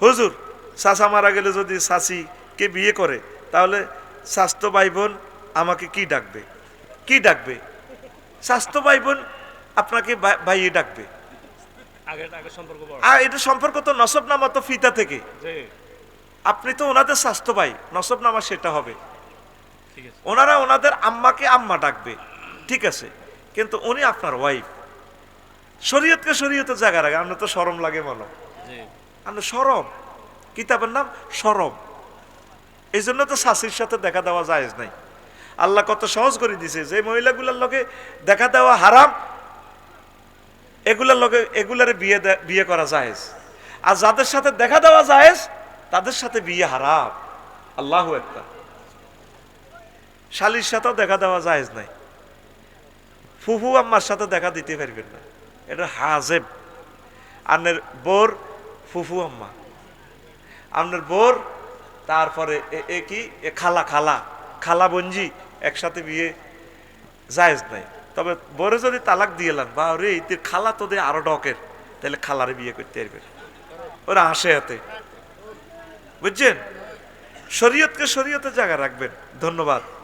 হুজুর চাচা মারা গেলে যদি চাচিকে বিয়ে করে তাহলে স্বাস্থ্য ভাই বোন আমাকে কি ডাকবে? কি ডাকবে? স্বাস্থ্য ভাই বোন আপনাকে ভাইয়ে ডাকবে। আর এটা সম্পর্ক তো নসবনামা তো ফিতা থেকে, আপনি তো ওনাদের স্বাস্থ্য ভাই, নসবনামা সেটা হবে। ওনারা ওনাদের আম্মাকে আম্মা ডাকবে, ঠিক আছে, কিন্তু উনি আপনার ওয়াইফ। শরীয়তকে শরীয়তের জায়গা রাখে। আমরা তো শরম লাগে মনে, আমরা শরম, কিতাবের নাম শরম। এই জন্য তো শাশির সাথে দেখা দেওয়া জায়েজ নাই। আল্লাহ কত সহজ করে দিছে, যে মহিলাগুলোর লগে দেখা দেওয়া হারাম এগুলার লগে এগুলারে বিয়ে করা জায়েজ, আর যাদের সাথে দেখা দেওয়া জায়েজ তাদের সাথে বিয়ে হারাম। আল্লাহু আকবার। শালির সাথেও দেখা দেওয়া জায়েজ নাই, ফুফু আম্মার সাথে দেখা দিতে পারবেন না, এটা হাজেব। আপনার বোর ফুফু আম্মা, আপনার বোর, তারপরে কি খালা খালা খালা বঞ্জি, একসাথে বিয়ে জায়েজ নাই। তবে বোরে যদি তালাক দিয়েলাম, বা রে তোর খালা তো দে আরো ডকের, তাহলে খালারে বিয়ে করতে পারবেন, ওরা হাসে হাতে, বুঝছেন? শরীয়তকে শরীয়তের জায়গা রাখবেন। ধন্যবাদ।